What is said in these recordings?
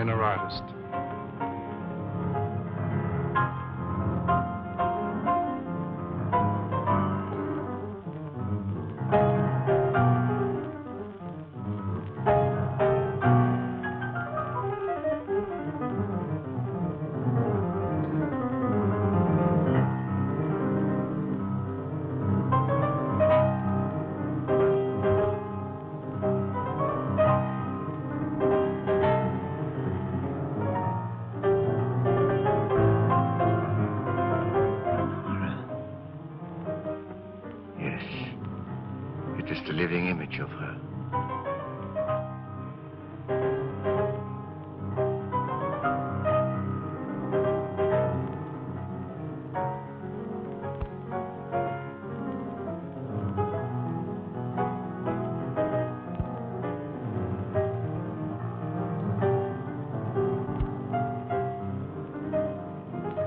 minor artist. Of her.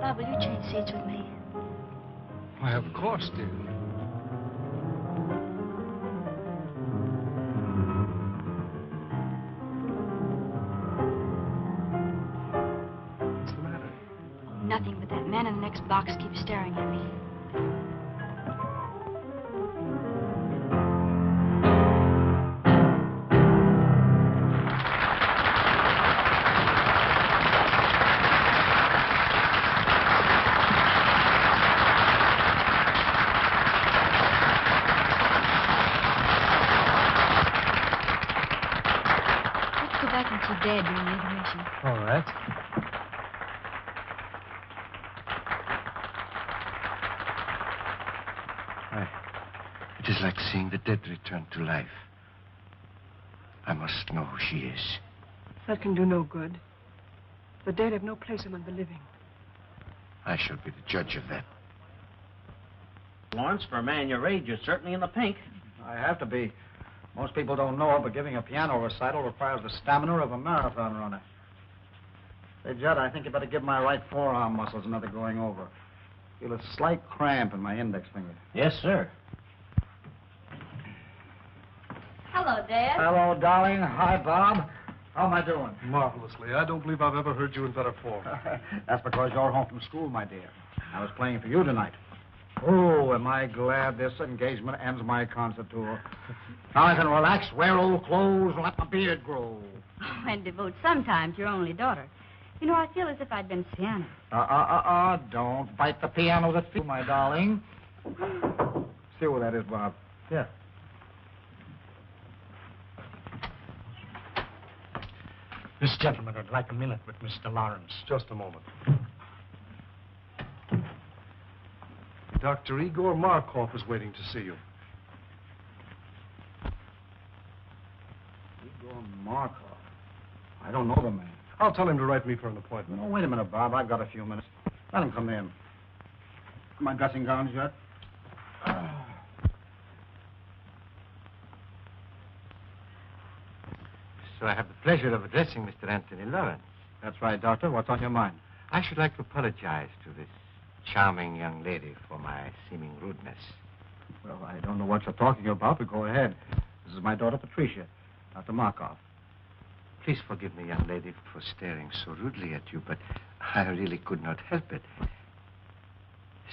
Bob, will you change seats with me? Why, of course, dear. Nothing, but that man in the next box keeps staring at me. Let's go back and see Dad during the intermission. All right. It is like seeing the dead return to life. I must know who she is. That can do no good. The dead have no place among the living. I shall be the judge of that. Lawrence, for a man your age, you're certainly in the pink. I have to be. Most people don't know it, but giving a piano recital requires the stamina of a marathon runner. Say, Judd, I think you better give my right forearm muscles another going over. Feel a slight cramp in my index finger. Yes, sir. Hello, Dad. Hello, darling. Hi, Bob. How am I doing? Marvelously. I don't believe I've ever heard you in better form. That's because you're home from school, my dear. I was playing for you tonight. Oh, am I glad this engagement ends my concert tour. Now I can relax, wear old clothes, and let my beard grow. Oh, and devote some time to your only daughter. You know, I feel as if I'd been piano. Don't bite the piano that feels, my darling. See where that is, Bob. Yeah. This gentleman would like a minute with Mr. Lawrence. Just a moment. Dr. Igor Markoff is waiting to see you. Igor Markoff? I don't know the man. I'll tell him to write me for an appointment. No, wait a minute, Bob. I've got a few minutes. Let him come in. My dressing gowns yet? So I have the pleasure of addressing Mr. Anthony Lawrence. That's right, Doctor. What's on your mind? I should like to apologize to this charming young lady for my seeming rudeness. Well, I don't know what you're talking about, but go ahead. This is my daughter, Patricia, Dr. Markoff. Please forgive me, young lady, for staring so rudely at you, but I really could not help it.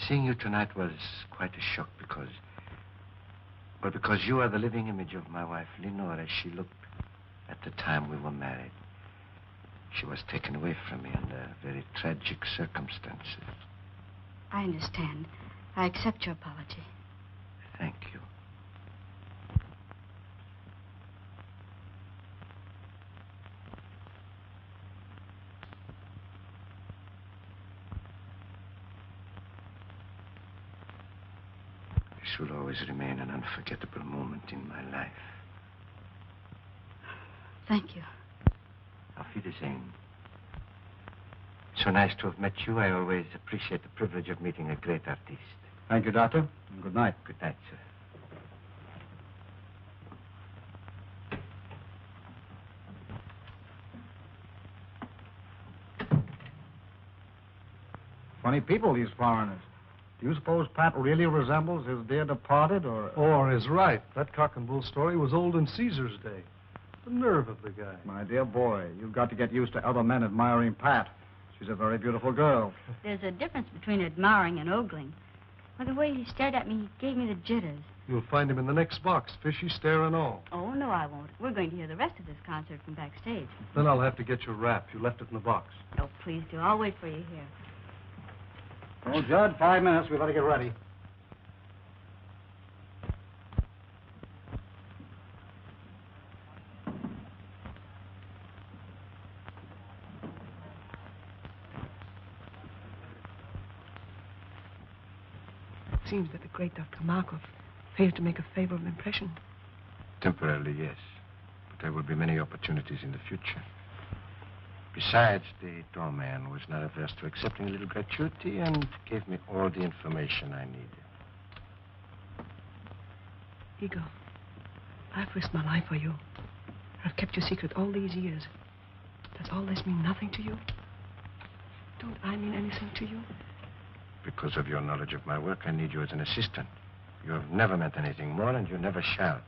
Seeing you tonight was quite a shock because you are the living image of my wife, Lenore, as she looked at the time we were married. She was taken away from me under very tragic circumstances. I understand. I accept your apology. Thank you. This will always remain an unforgettable moment in my life. Thank you. Auf Wiedersehen. So nice to have met you. I always appreciate the privilege of meeting a great artist. Thank you, Doctor. And good night. Good night, sir. Funny people, these foreigners. Do you suppose Pat really resembles his dear departed, or... Or is right. That cock and bull story was old in Caesar's day. The nerve of the guy. My dear boy, you've got to get used to other men admiring Pat. She's a very beautiful girl. There's a difference between admiring and ogling. By the way he stared at me, he gave me the jitters. You'll find him in the next box, fishy stare and all. Oh, no, I won't. We're going to hear the rest of this concert from backstage. Then I'll have to get your wrap. You left it in the box. Oh, please do. I'll wait for you here. Well, Judd, 5 minutes. We better get ready. It seems that the great Dr. Markoff failed to make a favorable impression. Temporarily, yes. But there will be many opportunities in the future. Besides, the doorman was not averse to accepting a little gratuity and gave me all the information I needed. Igor, I've risked my life for you. I've kept your secret all these years. Does all this mean nothing to you? Don't I mean anything to you? Because of your knowledge of my work, I need you as an assistant. You have never meant anything more, and you never shall.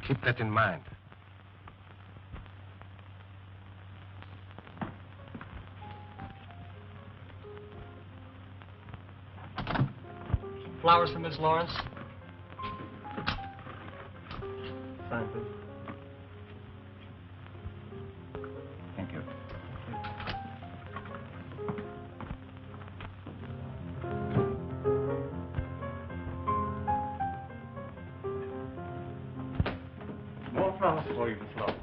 Keep that in mind. Flowers for Miss Lawrence. Sign, please. Thank you. More flowers for you, Miss Lawrence.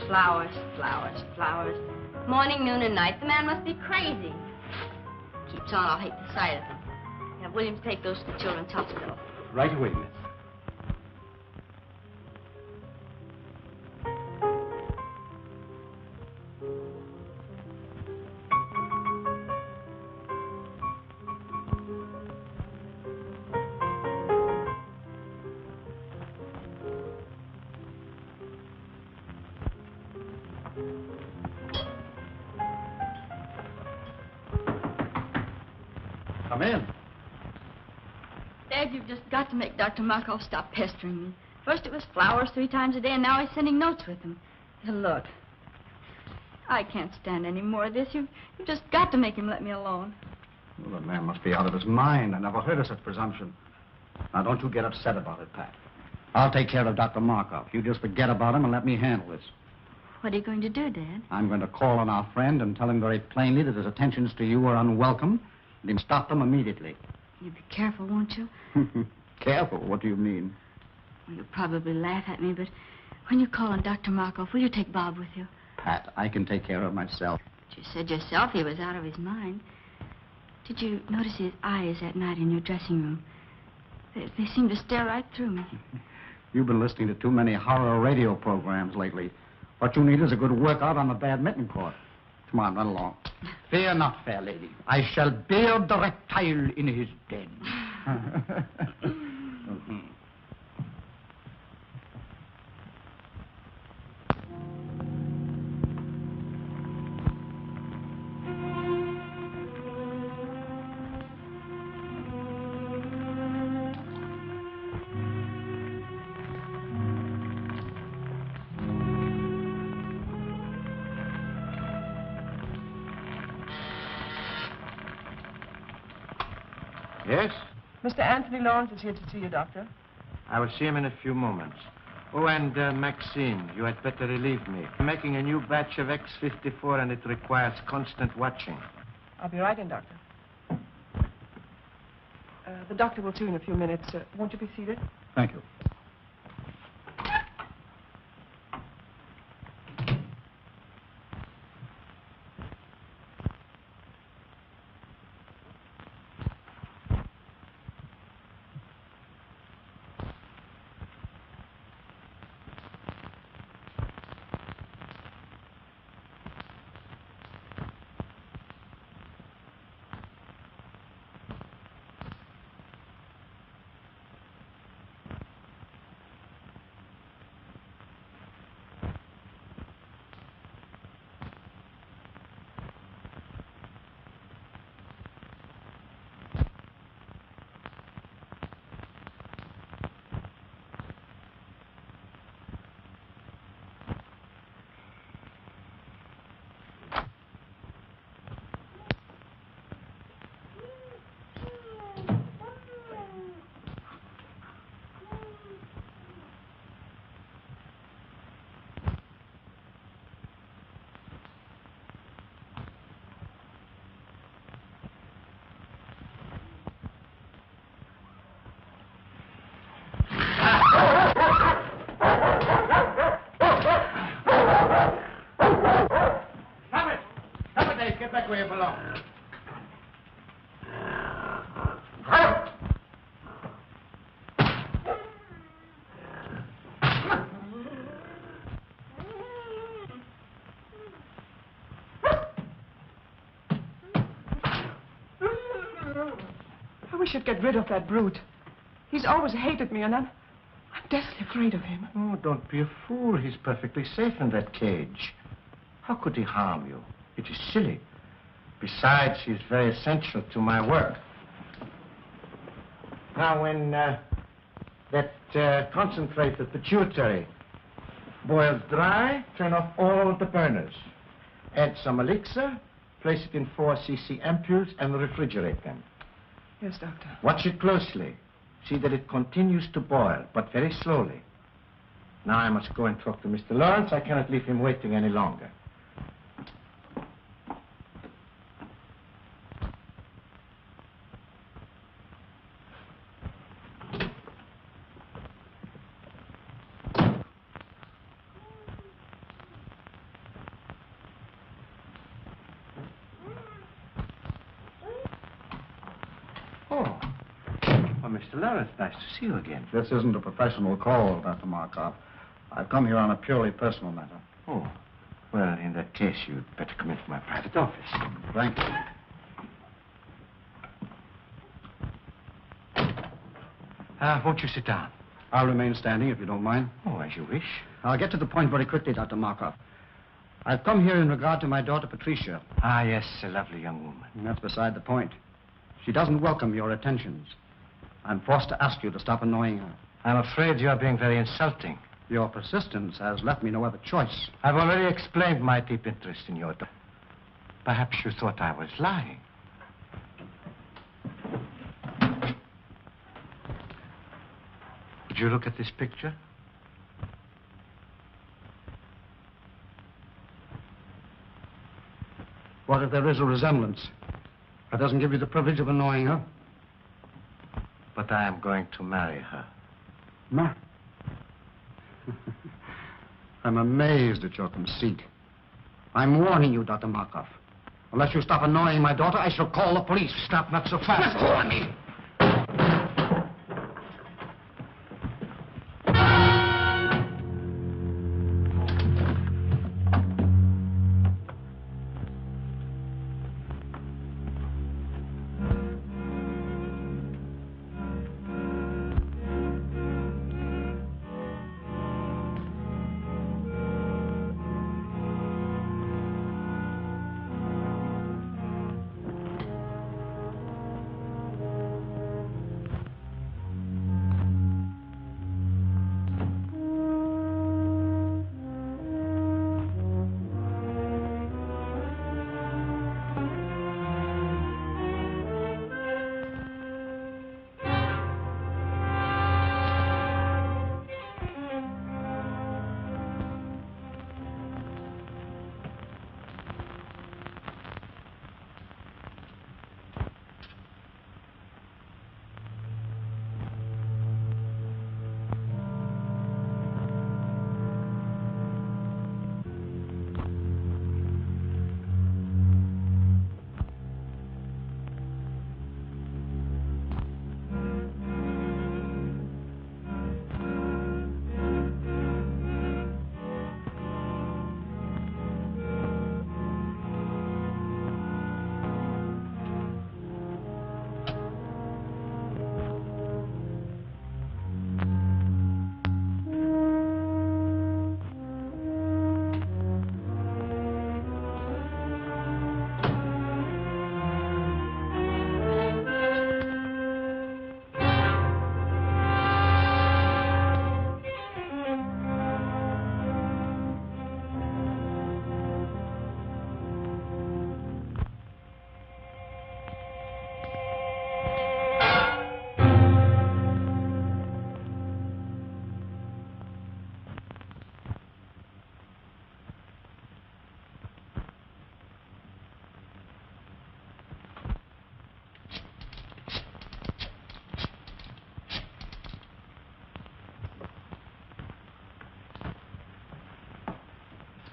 Flowers, flowers, flowers. Morning, noon, and night. The man must be crazy. Keeps on, I'll hate the sight of him. Have Williams take those to the children's hospital. Right away, miss. Come in. Dad, you've just got to make Dr. Markoff stop pestering me. First it was flowers 3 times a day, and now he's sending notes with them. Now, look, I can't stand any more of this. You've just got to make him let me alone. Well, the man must be out of his mind. I never heard of such presumption. Now, don't you get upset about it, Pat. I'll take care of Dr. Markoff. You just forget about him and let me handle this. What are you going to do, Dad? I'm going to call on our friend and tell him very plainly that his attentions to you are unwelcome, and him stop them immediately. You be careful, won't you? Careful? What do you mean? Well, you'll probably laugh at me, but when you call on Dr. Markoff, will you take Bob with you? Pat, I can take care of myself. But you said yourself he was out of his mind. Did you notice his eyes that night in your dressing room? They seemed to stare right through me. You've been listening to too many horror radio programs lately. What you need is a good workout on the badminton court. Come on, run along. Fear not, fair lady. I shall beard the reptile in his den. Yes? Mr. Anthony Lawrence is here to see you, Doctor. I will see him in a few moments. Oh, and Maxine, you had better relieve me. I'm making a new batch of X-54, and it requires constant watching. I'll be right in, Doctor. The doctor will see you in a few minutes. Won't you be seated? Thank you. along. I wish you'd get rid of that brute. He's always hated me, and I'm deathly afraid of him. Oh, don't be a fool. He's perfectly safe in that cage. How could he harm you? It is silly. Besides, he's very essential to my work. Now, when that concentrated pituitary boils dry, turn off all the burners. Add some elixir, place it in 4 cc ampoules, and refrigerate them. Yes, Doctor. Watch it closely. See that it continues to boil, but very slowly. Now I must go and talk to Mr. Lawrence. I cannot leave him waiting any longer. Mr. Lawrence, nice to see you again. This isn't a professional call, Dr. Markoff. I've come here on a purely personal matter. Oh, well, in that case, you'd better come into my private office. Thank you. Won't you sit down? I'll remain standing, if you don't mind. Oh, as you wish. I'll get to the point very quickly, Dr. Markoff. I've come here in regard to my daughter, Patricia. Ah, yes, a lovely young woman. And that's beside the point. She doesn't welcome your attentions. I'm forced to ask you to stop annoying her. I'm afraid you're being very insulting. Your persistence has left me no other choice. I've already explained my deep interest in your daughter. Perhaps you thought I was lying. Would you look at this picture? What if there is a resemblance? That doesn't give you the privilege of annoying her. But I am going to marry her. Ma? I'm amazed at your conceit. I'm warning you, Dr. Markoff. Unless you stop annoying my daughter, I shall call the police. Stop, not so fast. Let go of me!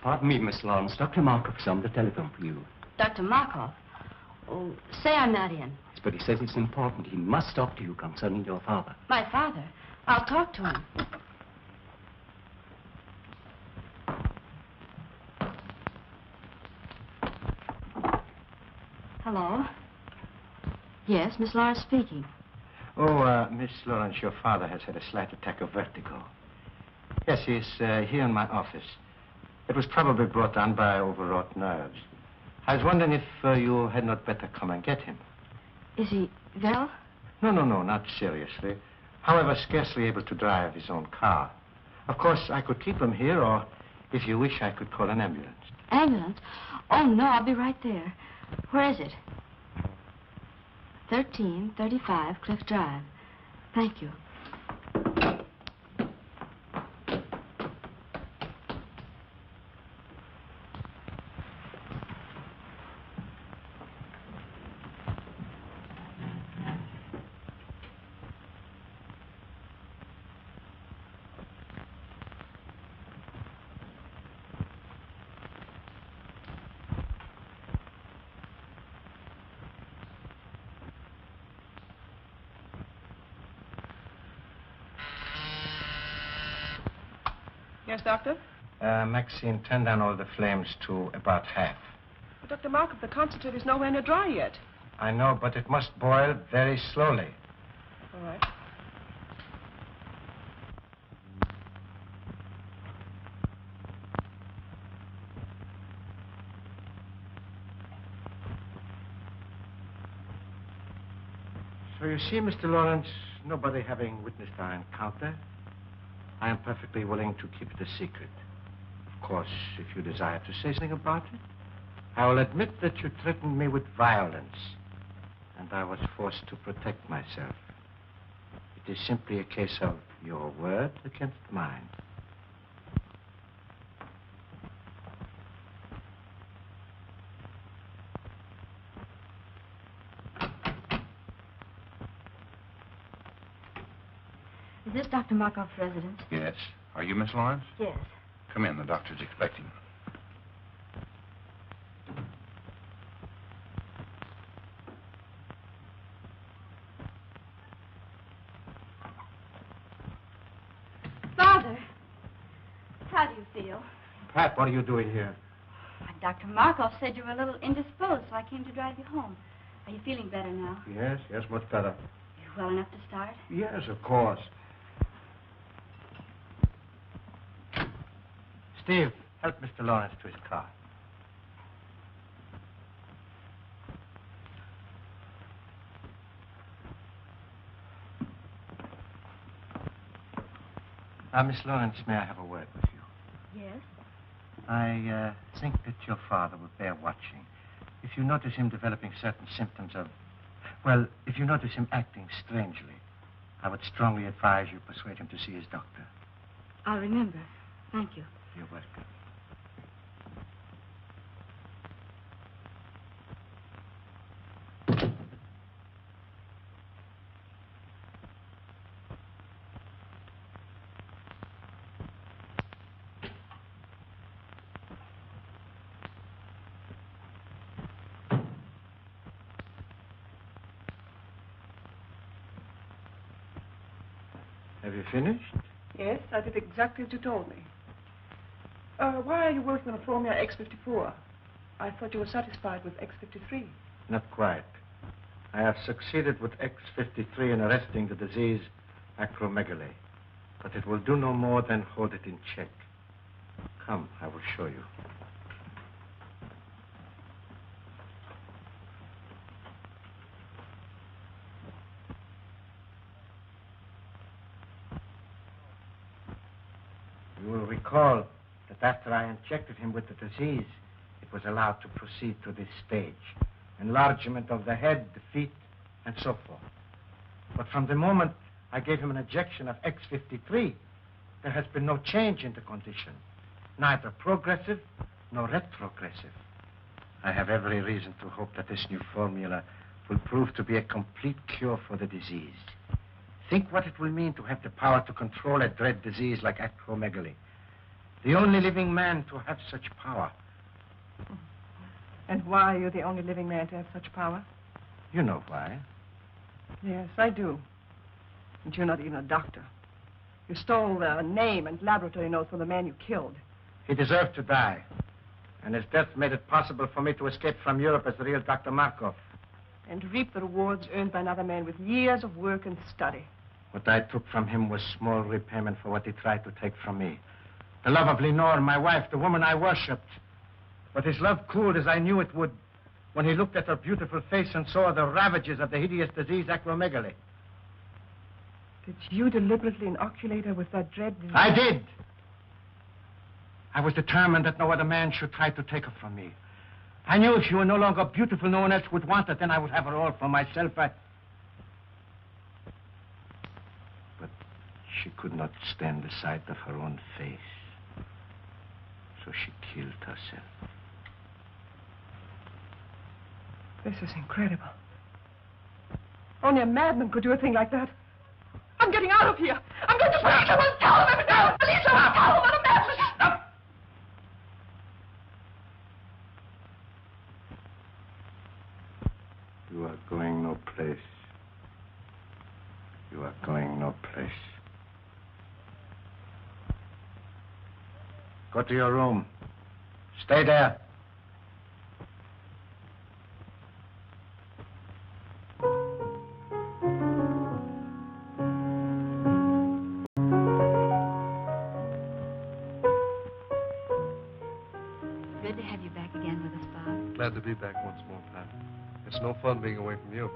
Pardon me, Miss Lawrence. Dr. Markoff's on the telephone for you. Dr. Markoff? Oh, say I'm not in. But he says it's important. He must talk to you concerning your father. My father? I'll talk to him. Hello? Yes, Miss Lawrence speaking. Oh, Miss Lawrence, your father has had a slight attack of vertigo. Yes, he's here in my office. It was probably brought on by overwrought nerves. I was wondering if you had not better come and get him. Is he well? No, not seriously. However, scarcely able to drive his own car. Of course, I could keep him here, or if you wish, I could call an ambulance. Ambulance? Oh, no, I'll be right there. Where is it? 1335 Cliff Drive. Thank you. Yes, Doctor? Maxine, turn down all the flames to about half. But Dr. Markoff, the concentrate is nowhere near dry yet. I know, but it must boil very slowly. All right. So you see, Mr. Lawrence, nobody having witnessed our encounter, I am perfectly willing to keep it a secret. Of course, if you desire to say something about it, I will admit that you threatened me with violence, and I was forced to protect myself. It is simply a case of your word against mine. Is this Dr. Markoff's residence? Yes. Are you Miss Lawrence? Yes. Come in. The doctor's expecting. Father, how do you feel? Pat, what are you doing here? Dr. Markoff said you were a little indisposed, so I came to drive you home. Are you feeling better now? Yes, much better. You well enough to start? Yes, of course. Steve, help Mr. Lawrence to his car. Miss Lawrence, may I have a word with you? Yes. I think that your father would bear watching. If you notice him developing certain symptoms of... Well, if you notice him acting strangely, I would strongly advise you persuade him to see his doctor. I'll remember. Thank you. You're welcome. Have you finished? Yes, I did exactly as you told me. Why are you working on a Formula X54? I thought you were satisfied with X53. Not quite. I have succeeded with X53 in arresting the disease acromegaly. But it will do no more than hold it in check. Come, I will show you. You will recall that after I injected him with the disease, it was allowed to proceed to this stage. Enlargement of the head, the feet, and so forth. But from the moment I gave him an injection of X53, there has been no change in the condition. Neither progressive nor retrogressive. I have every reason to hope that this new formula will prove to be a complete cure for the disease. Think what it will mean to have the power to control a dread disease like acromegaly. The only living man to have such power. And why are you the only living man to have such power? You know why. Yes, I do. And you're not even a doctor. You stole the name and laboratory notes from the man you killed. He deserved to die. And his death made it possible for me to escape from Europe as the real Dr. Markoff. And reap the rewards earned by another man with years of work and study. What I took from him was small repayment for what he tried to take from me. The love of Lenore, my wife, the woman I worshipped. But his love cooled as I knew it would when he looked at her beautiful face and saw the ravages of the hideous disease acromegaly. Did you deliberately inoculate her with that dread disease? I did. I was determined that no other man should try to take her from me. I knew if she were no longer beautiful, no one else would want her. Then I would have her all for myself. But she could not stand the sight of her own face. So she killed herself. This is incredible. Only a madman could do a thing like that. I'm getting out of here. I'm going to police someone. Tell them now. Police someone. Tell them I'm a madman. Stop. You are going no place. You are going no place. Go to your room. Stay there. Good to have you back again with us, Bob. Glad to be back once more, Pat. It's no fun being away from you.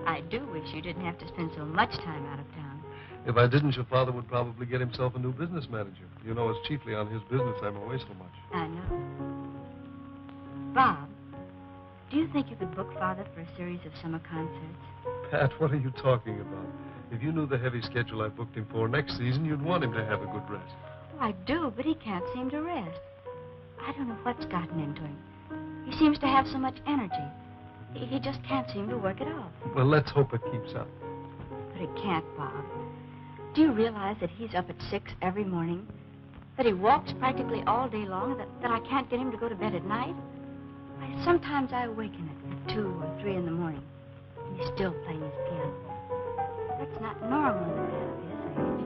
I do wish you didn't have to spend so much time out of town. If I didn't, your father would probably get himself a new business manager. You know, it's chiefly on his business I'm away so much. I know. Bob, do you think you could book Father for a series of summer concerts? Pat, what are you talking about? If you knew the heavy schedule I booked him for next season, you'd want him to have a good rest. Oh, I do, but he can't seem to rest. I don't know what's gotten into him. He seems to have so much energy. He just can't seem to work it off. Well, let's hope it keeps up. But he can't, Bob. Do you realize that he's up at 6 every morning? That he walks practically all day long? That I can't get him to go to bed at night? Sometimes I awaken at 2 or 3 in the morning, and he's still playing his piano. That's not normal in a man of his age.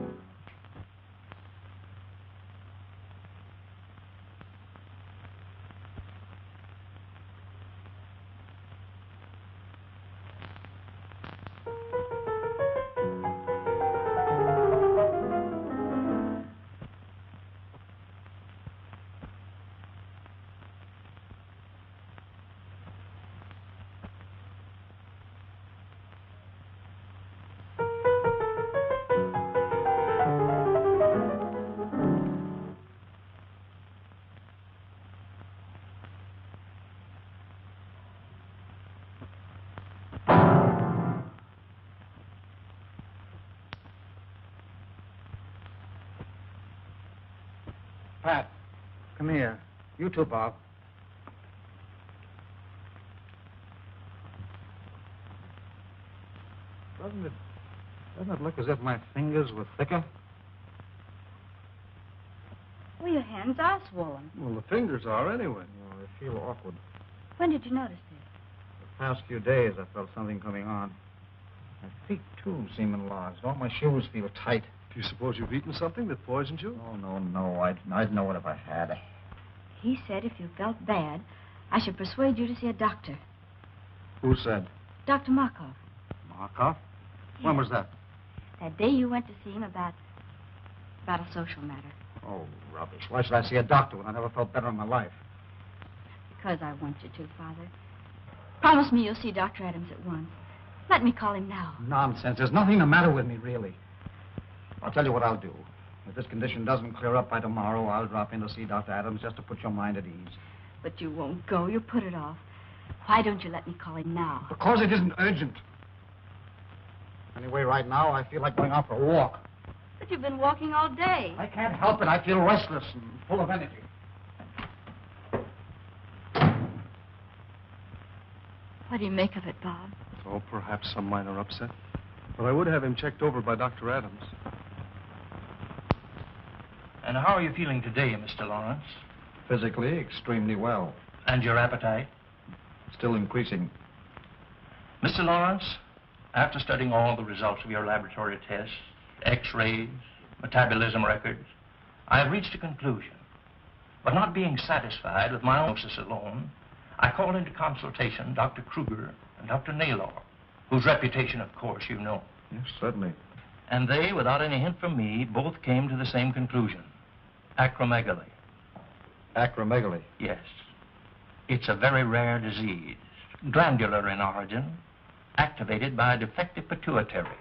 Pat, come here. You too, Bob. Doesn't it look as if my fingers were thicker? Well, your hands are swollen. Well, the fingers are anyway. Oh, I feel awkward. When did you notice this? The past few days, I felt something coming on. My feet, too, seem enlarged. All my shoes feel tight. Do you suppose you've eaten something that poisoned you? Oh, no. I'd know it if I had. He said if you felt bad, I should persuade you to see a doctor. Who said? Dr. Markoff. Markoff? When was that? That day you went to see him about a social matter. Oh, rubbish. Why should I see a doctor when I never felt better in my life? Because I want you to, Father. Promise me you'll see Dr. Adams at once. Let me call him now. Nonsense. There's nothing the matter with me, really. I'll tell you what I'll do. If this condition doesn't clear up by tomorrow, I'll drop in to see Dr. Adams just to put your mind at ease. But you won't go. You put it off. Why don't you let me call him now? Because it isn't urgent. Anyway, right now, I feel like going out for a walk. But you've been walking all day. I can't help it. I feel restless and full of energy. What do you make of it, Bob? Oh, perhaps some minor upset. But I would have him checked over by Dr. Adams. And how are you feeling today, Mr. Lawrence? Physically, extremely well. And your appetite? Still increasing. Mr. Lawrence, after studying all the results of your laboratory tests, X-rays, metabolism records, I have reached a conclusion. But not being satisfied with my diagnosis alone, I called into consultation Dr. Kruger and Dr. Naylor, whose reputation, of course, you know. Yes, certainly. And they, without any hint from me, both came to the same conclusion. Acromegaly. Acromegaly? Yes. It's a very rare disease, glandular in origin, activated by a defective pituitary.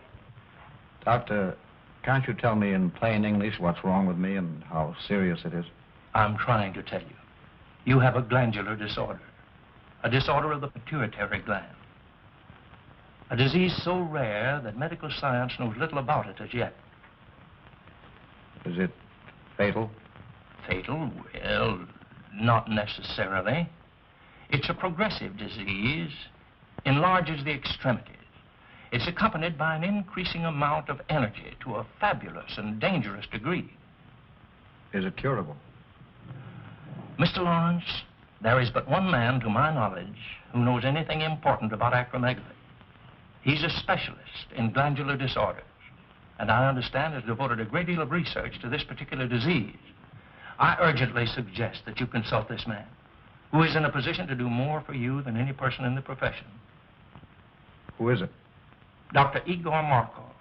Doctor, can't you tell me in plain English what's wrong with me and how serious it is? I'm trying to tell you. You have a glandular disorder, a disorder of the pituitary gland. A disease so rare that medical science knows little about it as yet. Is it fatal? Fatal? Well, not necessarily. It's a progressive disease, enlarges the extremities. It's accompanied by an increasing amount of energy to a fabulous and dangerous degree. Is it curable? Mr. Lawrence, there is but one man, to my knowledge, who knows anything important about acromegaly. He's a specialist in glandular disorders, and I understand has devoted a great deal of research to this particular disease. I urgently suggest that you consult this man, who is in a position to do more for you than any person in the profession. Who is it? Dr. Igor Markoff.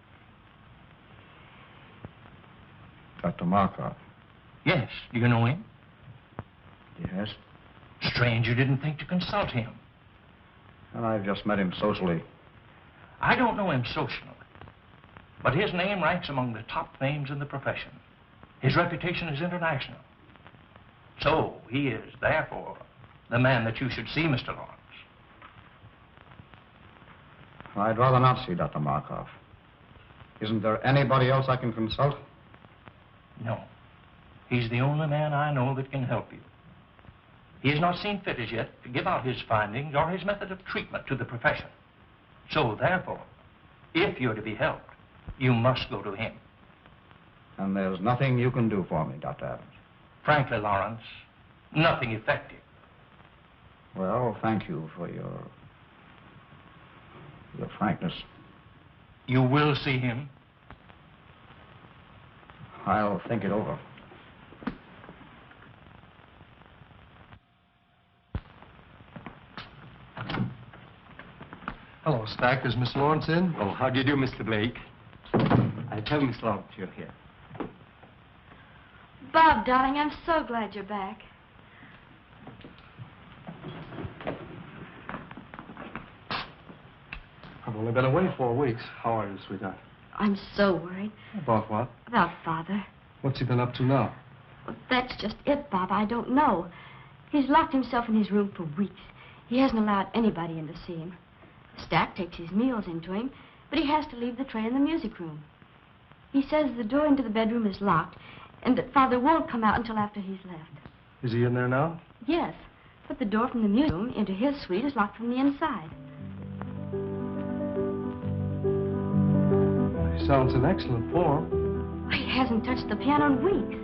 Dr. Markoff? Yes. Do you know him? Yes. Strange you didn't think to consult him. Well, I've just met him socially. I don't know him socially, but his name ranks among the top names in the profession. His reputation is international. So he is, therefore, the man that you should see, Mr. Lawrence. I'd rather not see Dr. Markoff. Isn't there anybody else I can consult? No. He's the only man I know that can help you. He has not seen fit as yet to give out his findings or his method of treatment to the profession. So, therefore, if you're to be helped, you must go to him. And there's nothing you can do for me, Dr. Adams? Frankly, Lawrence, nothing effective. Well, thank you for your frankness. You will see him? I'll think it over. Hello, Stack. Is Miss Lawrence in? Oh, how do you do, Mr. Blake? I tell Miss Lawrence you're here. Bob, darling, I'm so glad you're back. I've only been away 4 weeks. How are you, sweetheart? I'm so worried. About what? About Father. What's he been up to now? Well, that's just it, Bob. I don't know. He's locked himself in his room for weeks. He hasn't allowed anybody in to see him. Stack takes his meals into him, but he has to leave the tray in the music room. He says the door into the bedroom is locked, and that Father won't come out until after he's left. Is he in there now? Yes, but the door from the music room into his suite is locked from the inside. He sounds in excellent form. He hasn't touched the piano in weeks.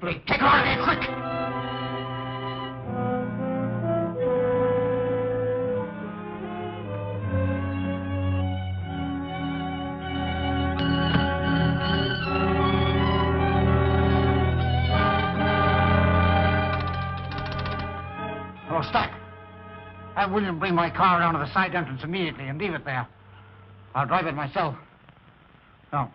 Blake, take her out of here, quick! Oh, Stack. Have William bring my car around to the side entrance immediately and leave it there. I'll drive it myself. No.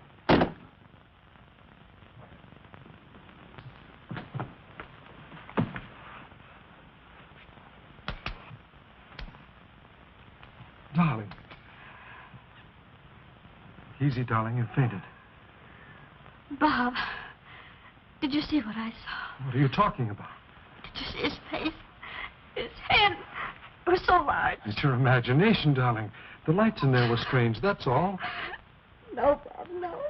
Darling. Easy, darling. You fainted. Bob, did you see what I saw? What are you talking about? Did you see his face? His head. It was so large. It's your imagination, darling. The lights in there were strange, that's all. No, Bob, no.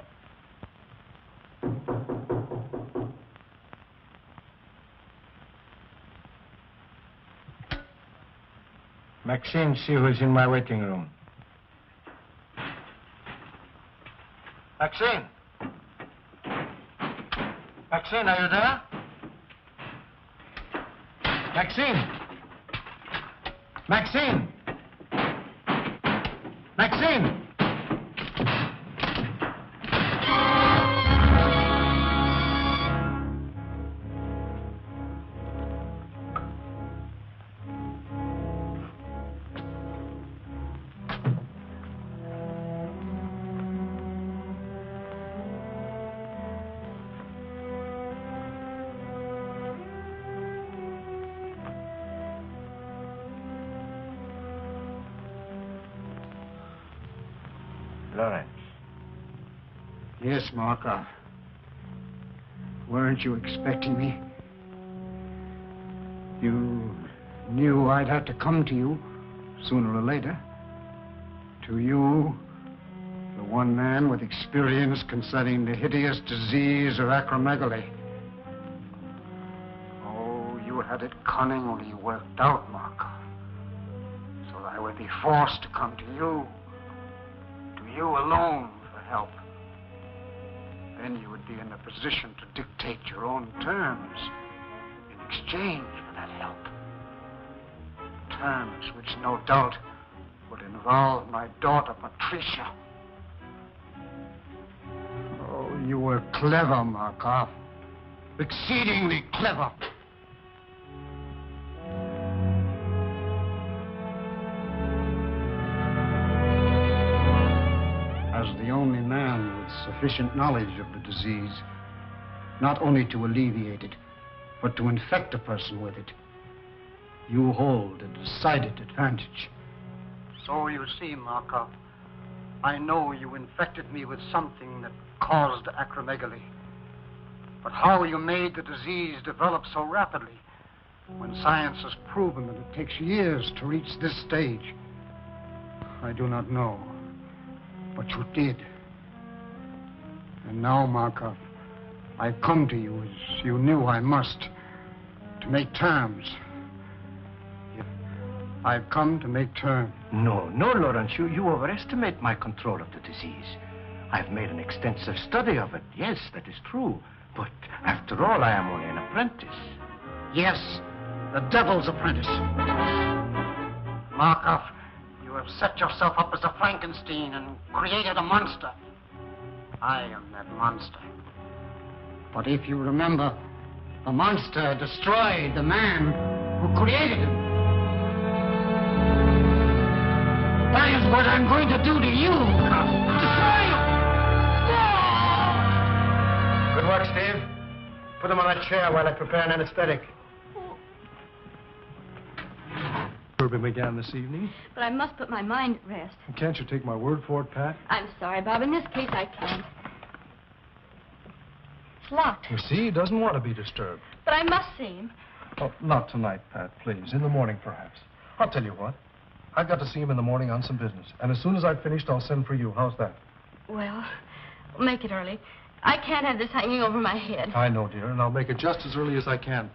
Maxine, see who's in my waiting room. Maxine! Maxine, are you there? Maxine! Maxine! Maxine! Lawrence. Yes, Markoff. Weren't you expecting me? You knew I'd have to come to you sooner or later. To you, the one man with experience concerning the hideous disease of acromegaly. Oh, you had it cunningly worked out, Markoff. So that I would be forced to come to you. You alone for help. Then you would be in a position to dictate your own terms in exchange for that help. Terms which no doubt would involve my daughter, Patricia. Oh, you were clever, Markoff. Exceedingly clever. The only man with sufficient knowledge of the disease, not only to alleviate it, but to infect a person with it, you hold a decided advantage. So you see, Markoff, I know you infected me with something that caused acromegaly. But how you made the disease develop so rapidly, when science has proven that it takes years to reach this stage, I do not know. But you did. And now, Markoff, I've come to you as you knew I must, to make terms. I've come to make terms. No, Lawrence, you overestimate my control of the disease. I've made an extensive study of it. Yes, that is true. But after all, I am only an apprentice. Yes, the devil's apprentice. Markoff, you have set yourself up as a Frankenstein and created a monster. I am that monster. But if you remember, the monster destroyed the man who created him. That is what I'm going to do to you. Destroy you! Good work, Steve. Put him on that chair while I prepare an anesthetic. Urban began this evening. But I must put my mind at rest. Can't you take my word for it, Pat? I'm sorry, Bob. In this case, I can't. It's locked. You see, he doesn't want to be disturbed. But I must see him. Oh, not tonight, Pat, please. In the morning, perhaps. I'll tell you what. I've got to see him in the morning on some business. And as soon as I've finished, I'll send for you. How's that? Well, make it early. I can't have this hanging over my head. I know, dear, and I'll make it just as early as I can.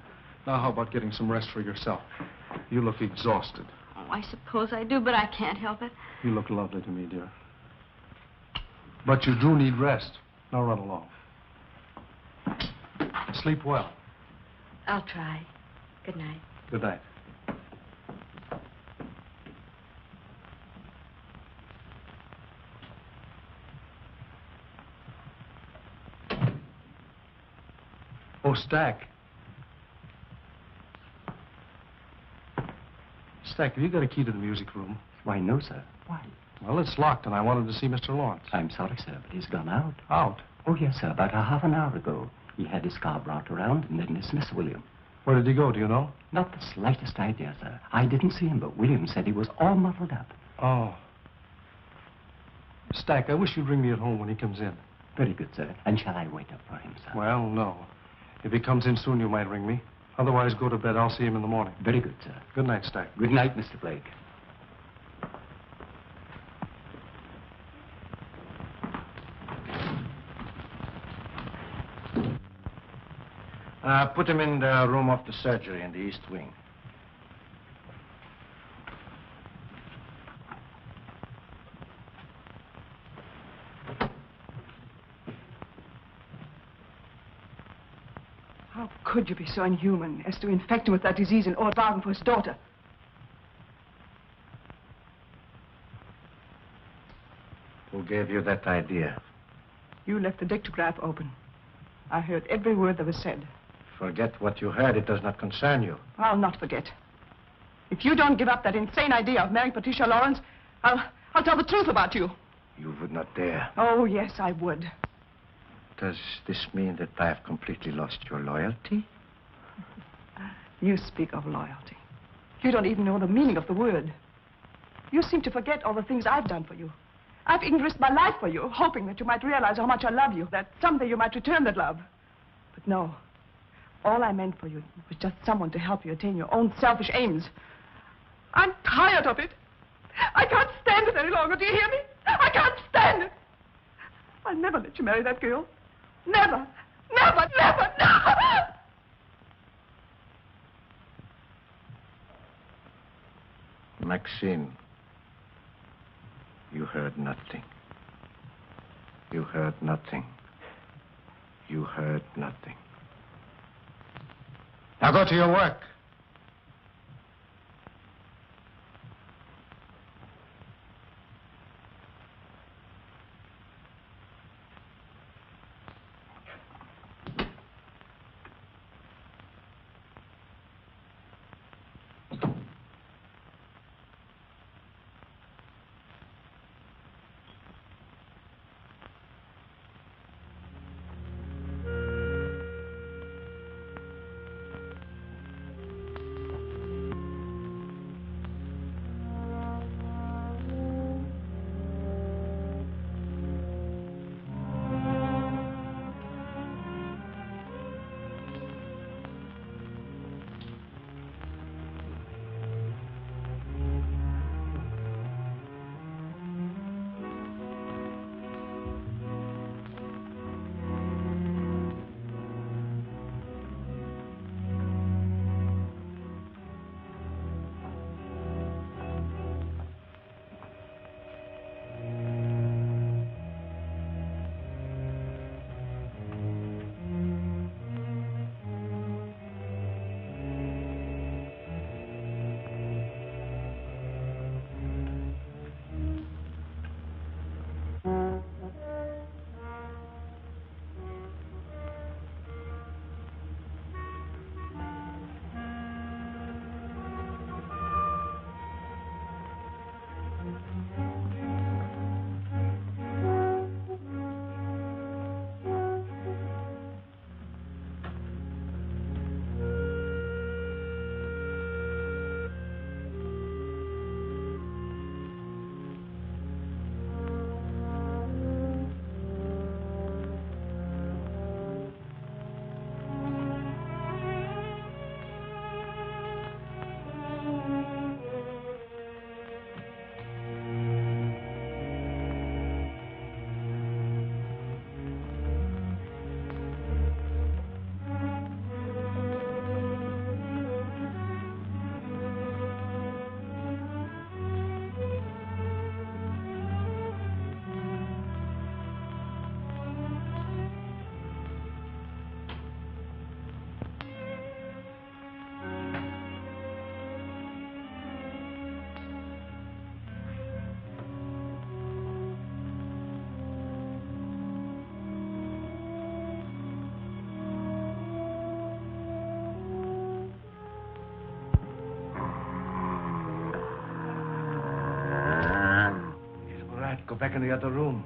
Now, how about getting some rest for yourself? You look exhausted. Oh, I suppose I do, but I can't help it. You look lovely to me, dear. But you do need rest. Now run along. Sleep well. I'll try. Good night. Good night. Oh, Stack. Stack, have you got a key to the music room? Why, no, sir. Why? Well, it's locked, and I wanted to see Mr. Lawrence. I'm sorry, sir, but he's gone out. Out? Oh, yes, sir. About a half an hour ago. He had his car brought around and then dismissed William. Where did he go, do you know? Not the slightest idea, sir. I didn't see him, but William said he was all muffled up. Oh. Stack, I wish you'd ring me at home when he comes in. Very good, sir. And shall I wait up for him, sir? Well, no. If he comes in soon, you might ring me. Otherwise, go to bed. I'll see him in the morning. Very good, sir. Good night, Stack. Good night, Mr. Blake. Put him in the room of the surgery in the east wing. How could you be so inhuman as to infect him with that disease in order for his daughter? Who gave you that idea? You left the dictograph open. I heard every word that was said. Forget what you heard. It does not concern you. I'll not forget. If you don't give up that insane idea of marrying Patricia Lawrence, I'll tell the truth about you. You would not dare. Oh, yes, I would. Does this mean that I have completely lost your loyalty? You speak of loyalty. You don't even know the meaning of the word. You seem to forget all the things I've done for you. I've even risked my life for you, hoping that you might realize how much I love you, that someday you might return that love. But no. All I meant for you was just someone to help you attain your own selfish aims. I'm tired of it. I can't stand it any longer. Do you hear me? I can't stand it. I'll never let you marry that girl. Never. Never, never, never! Maxine, you heard nothing. You heard nothing. You heard nothing. Now go to your work. Go back in the other room.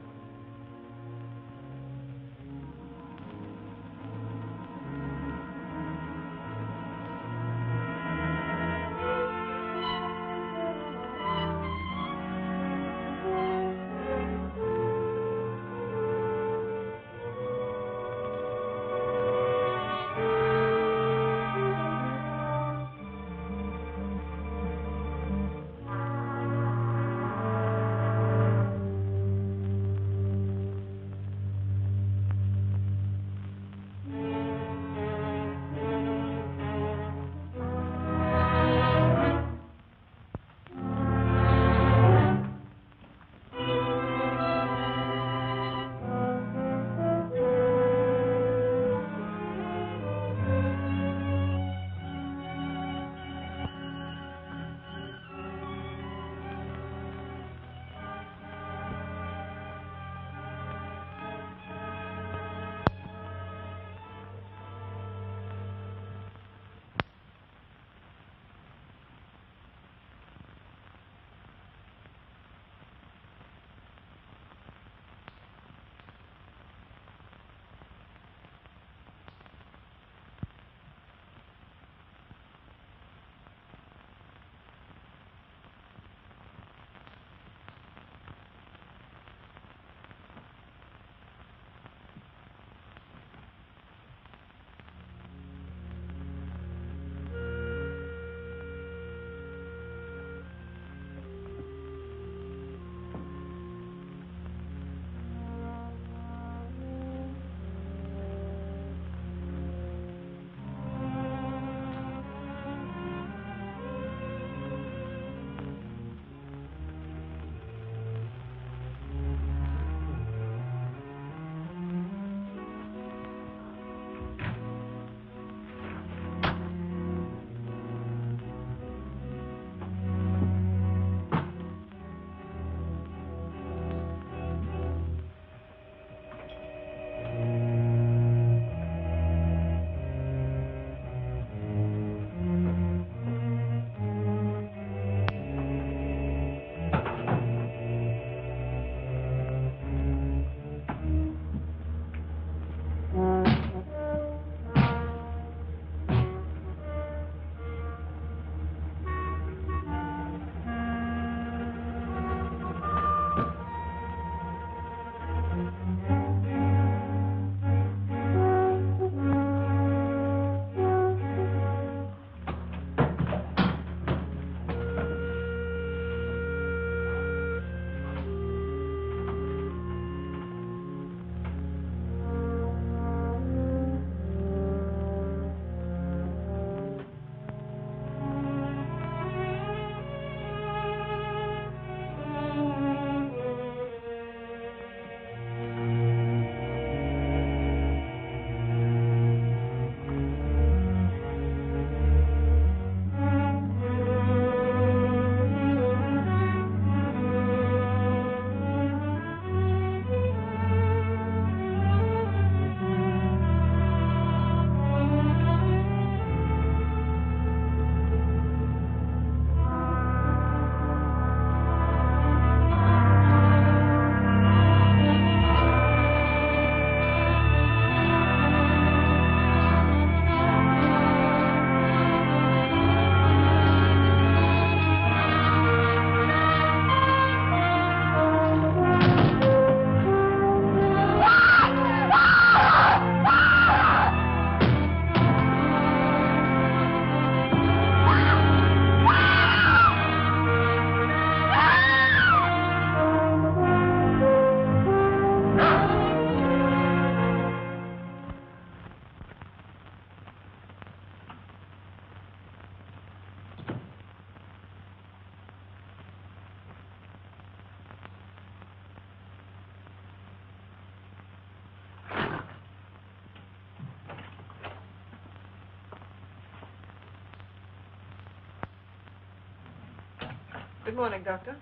Good morning, Doctor.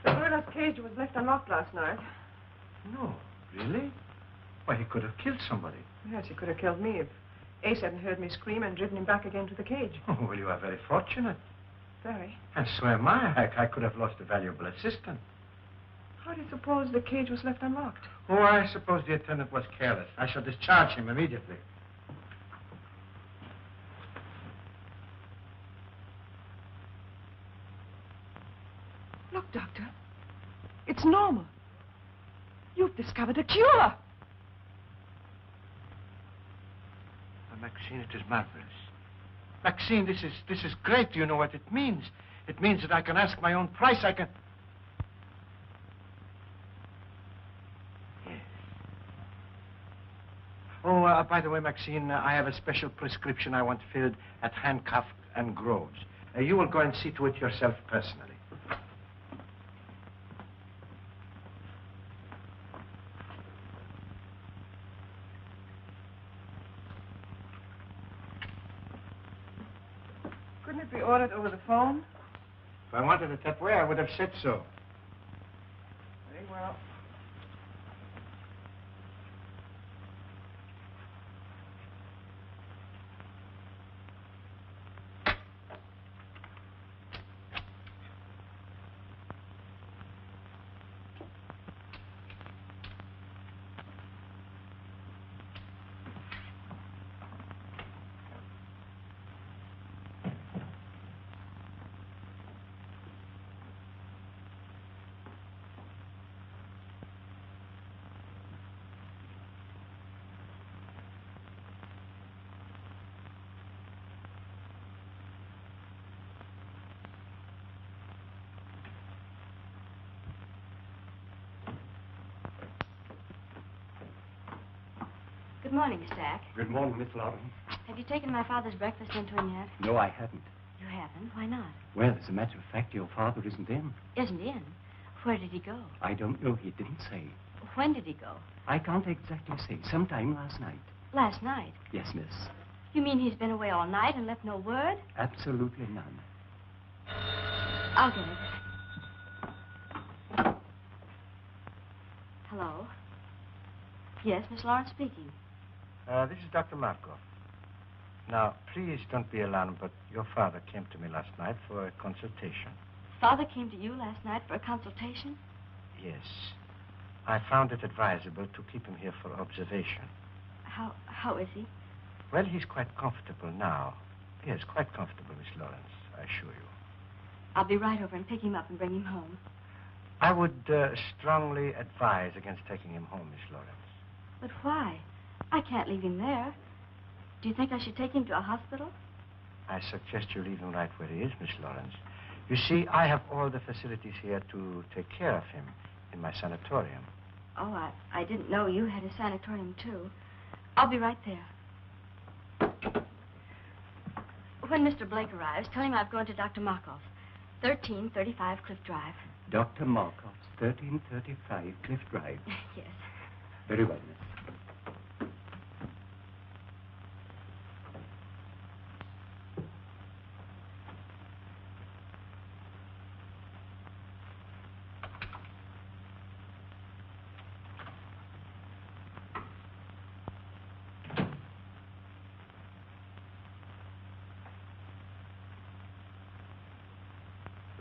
The gorilla's cage was left unlocked last night. No, really? Why, he could have killed somebody. Yes, he could have killed me if Ace hadn't heard me scream and driven him back again to the cage. Oh, well, you are very fortunate. Very. And so am I. I could have lost a valuable assistant. How do you suppose the cage was left unlocked? Oh, I suppose the attendant was careless. I shall discharge him immediately. Look, Doctor. It's normal. You've discovered a cure. Maxine, it is marvelous. Maxine, this is great. Do you know what it means? It means that I can ask my own price. I can... Yes. Oh, by the way, Maxine, I have a special prescription I want filled at Hancock and Groves. You will go and see to it yourself personally. Couldn't it be ordered over the phone? If I wanted it that way, I would have said so. Very well. Good morning, Mr. Ack. Good morning, Miss Lawrence. Have you taken my father's breakfast into him yet? No, I haven't. You haven't? Why not? Well, as a matter of fact, your father isn't in. Isn't in? Where did he go? I don't know. He didn't say. When did he go? I can't exactly say. Sometime last night. Last night? Yes, miss. You mean he's been away all night and left no word? Absolutely none. I'll get it. Hello? Yes, Miss Lawrence speaking. This is Dr. Markoff. Now, please don't be alarmed, but your father came to me last night for a consultation. Father came to you last night for a consultation? Yes. I found it advisable to keep him here for observation. How is he? Well, he's quite comfortable now. Yes, quite comfortable, Miss Lawrence, I assure you. I'll be right over and pick him up and bring him home. I would strongly advise against taking him home, Miss Lawrence. But why? I can't leave him there. Do you think I should take him to a hospital? I suggest you leave him right where he is, Miss Lawrence. You see, I have all the facilities here to take care of him in my sanatorium. Oh, I didn't know you had a sanatorium, too. I'll be right there. When Mr. Blake arrives, tell him I've gone to Dr. Markoff, 1335 Cliff Drive. Dr. Markoff's 1335 Cliff Drive. Yes. Very well, miss.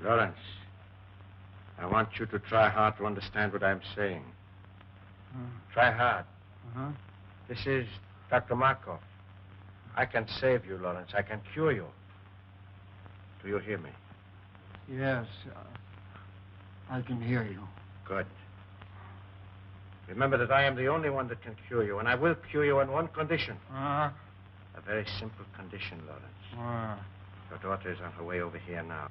Lawrence, I want you to try hard to understand what I'm saying. Try hard. This is Dr. Markoff. I can save you, Lawrence. I can cure you. Do you hear me? Yes, I can hear you. Good. Remember that I am the only one that can cure you, and I will cure you on one condition. A very simple condition, Lawrence. Your daughter is on her way over here now.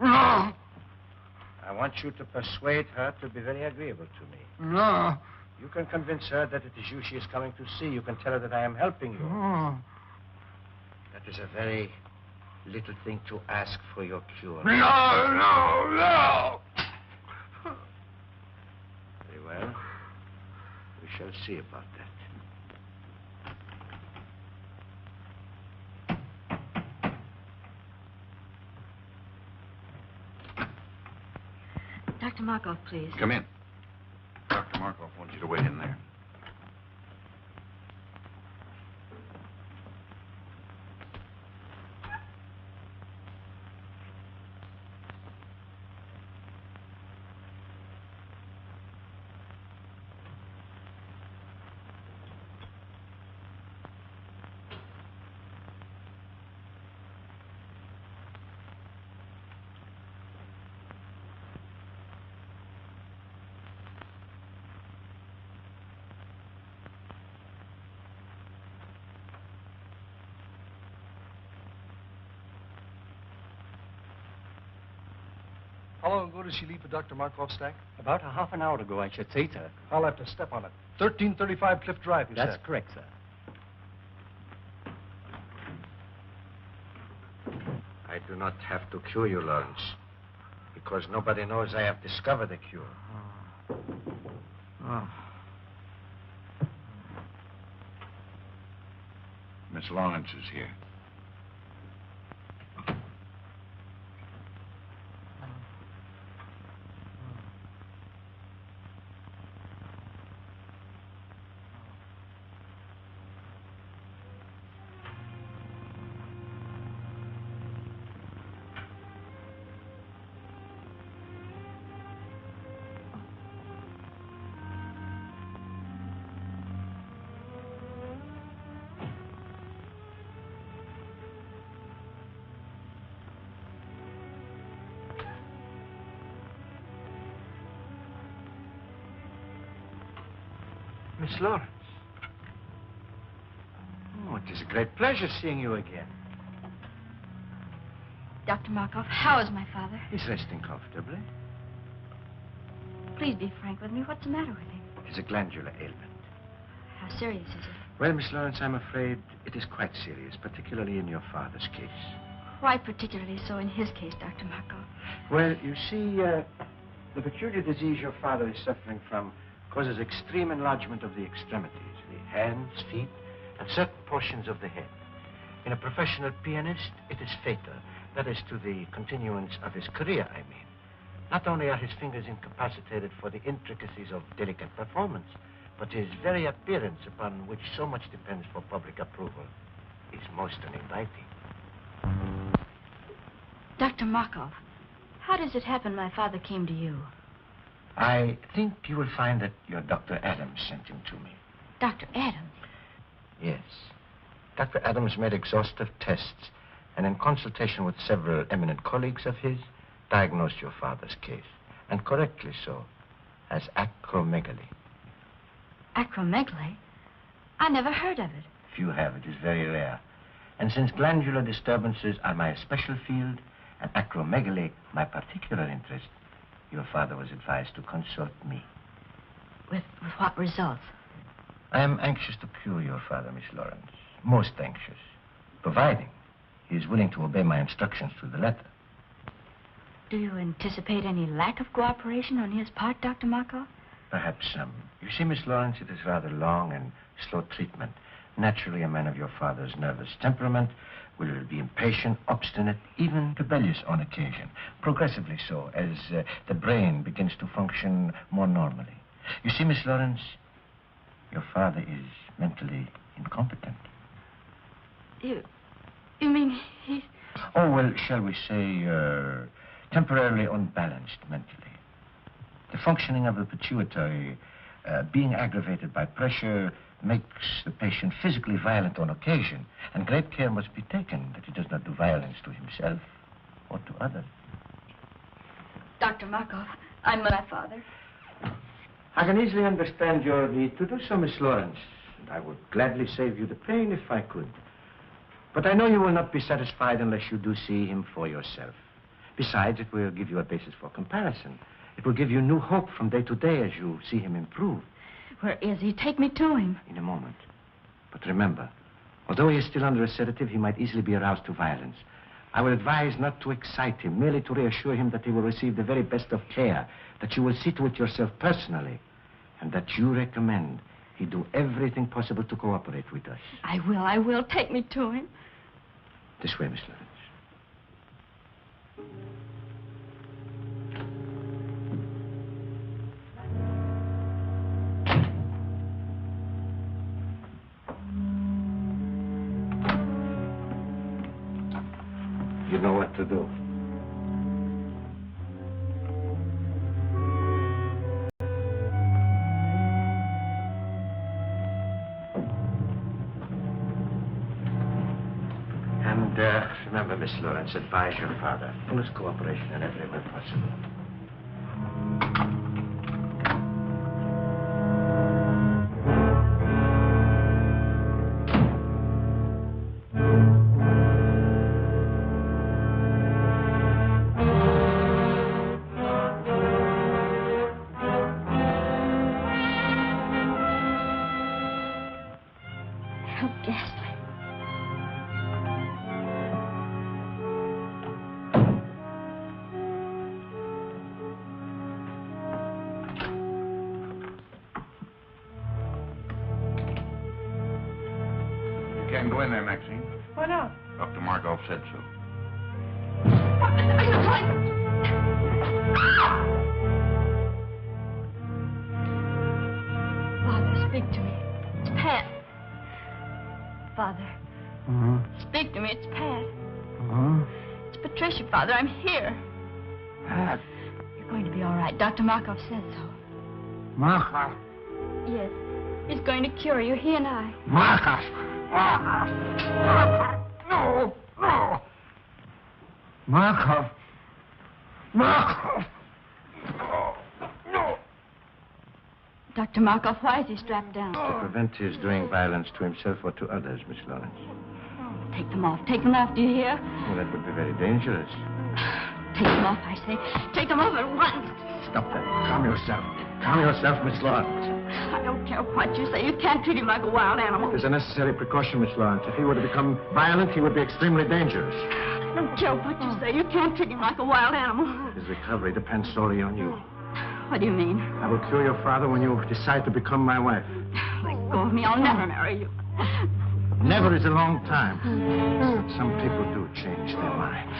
I want you to persuade her to be very agreeable to me. No. You can convince her that it is you she is coming to see. You can tell her that I am helping you. That is a very little thing to ask for your cure. No. Very well. We shall see about that. Dr. Markoff, please. Come in. Dr. Markoff wants you to wait in there. How long ago did she leave for Dr. Markoff's stack? About a half an hour ago, I should say, sir. I'll have to step on it. 1335 Cliff Drive, you That's said. correct, sir. I do not have to cure you, Lawrence, because nobody knows I have discovered the cure. Miss Lawrence is here. Miss Lawrence. Oh, it is a great pleasure seeing you again. Dr. Markoff, how is my father? He's resting comfortably. Please be frank with me. What's the matter with him? It is a glandular ailment. How serious is it? Well, Miss Lawrence, I'm afraid it is quite serious, particularly in your father's case. Why particularly so in his case, Dr. Markoff? Well, you see, the peculiar disease your father is suffering from causes extreme enlargement of the extremities, the hands, feet, and certain portions of the head. In a professional pianist, it is fatal. That is to the continuance of his career, I mean. Not only are his fingers incapacitated for the intricacies of delicate performance, but his very appearance, upon which so much depends for public approval, is most uninviting. Dr. Markoff, how does it happen my father came to you? I think you will find that your Dr. Adams sent him to me. Dr. Adams? Yes. Dr. Adams made exhaustive tests, and in consultation with several eminent colleagues of his, diagnosed your father's case, and correctly so, as acromegaly. Acromegaly? I never heard of it. Few have. It is very rare. And since glandular disturbances are my special field, and acromegaly my particular interest, your father was advised to consult me. With what results? I am anxious to cure your father, Miss Lawrence. Most anxious. Providing he is willing to obey my instructions to the letter. Do you anticipate any lack of cooperation on his part, Dr. Markoff? Perhaps some. You see, Miss Lawrence, it is rather long and slow treatment. Naturally, a man of your father's nervous temperament will be impatient, obstinate, even rebellious on occasion. Progressively so, as the brain begins to function more normally. You see, Miss Lawrence, your father is mentally incompetent. You mean he's... Oh, well, shall we say, temporarily unbalanced mentally. The functioning of the pituitary, being aggravated by pressure, makes the patient physically violent on occasion, and great care must be taken that he does not do violence to himself or to others. Dr. Markoff, I'm my father. I can easily understand your need to do so, Miss Lawrence, and I would gladly save you the pain if I could. But I know you will not be satisfied unless you do see him for yourself. Besides, it will give you a basis for comparison. It will give you new hope from day to day as you see him improve. Where is he? Take me to him. In a moment. But remember, although he is still under a sedative, he might easily be aroused to violence. I will advise not to excite him, merely to reassure him that he will receive the very best of care, that you will see to it yourself personally, and that you recommend he do everything possible to cooperate with us. I will. Take me to him. This way, Miss Lawrence. you know what to do. And remember, Miss Lawrence, advise your father. Fullest cooperation in every way possible. How ghastly. You can't go in there, Maxine. Why not? Dr. Markoff said so. What are you doing? Father, speak to me. It's Pat. Father, speak to me. It's Pat. It's Patricia, Father. I'm here. Pat. You're going to be all right. Dr. Markoff said so. Markoff. Yes. He's going to cure you, he and I. Markoff. No, no. Markoff. Markoff. No, no. Dr. Markoff, why is he strapped down? To prevent his doing violence to himself or to others, Miss Lawrence. Take them off. Take them off, do you hear? Well, that would be very dangerous. Take them off, I say. Take them off at once. Stop that. Calm yourself. Calm yourself, Miss Lawrence. I don't care what you say. You can't treat him like a wild animal. There's a necessary precaution, Miss Lawrence. If he were to become violent, he would be extremely dangerous. I don't care what you say. You can't treat him like a wild animal. His recovery depends solely on you. What do you mean? I will cure your father when you decide to become my wife. Let go of me. I'll never marry you. Never is a long time. But some people do change their minds.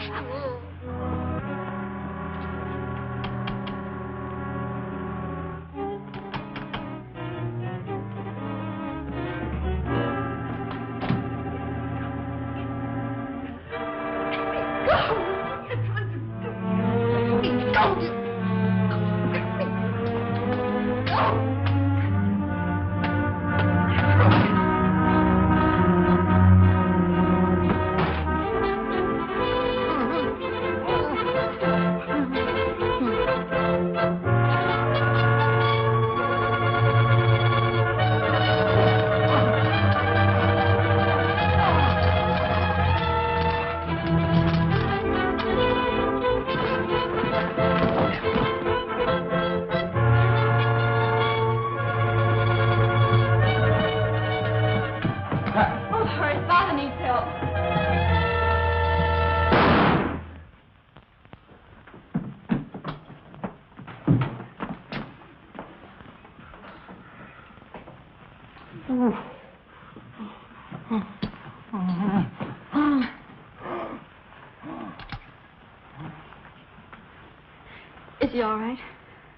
Is he all right?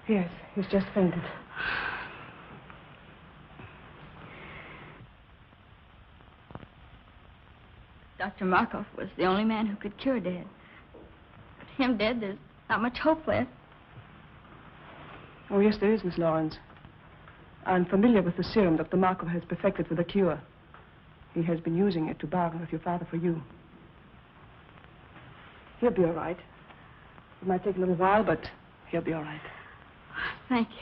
Yes, he's just fainted. Dr. Markoff was the only man who could cure Dad. But him dead, there's not much hope left. Oh, yes, there is, Miss Lawrence. I'm familiar with the serum Dr. Markoff has perfected for the cure. He has been using it to bargain with your father for you. He'll be all right. It might take a little while, but he'll be all right. Thank you.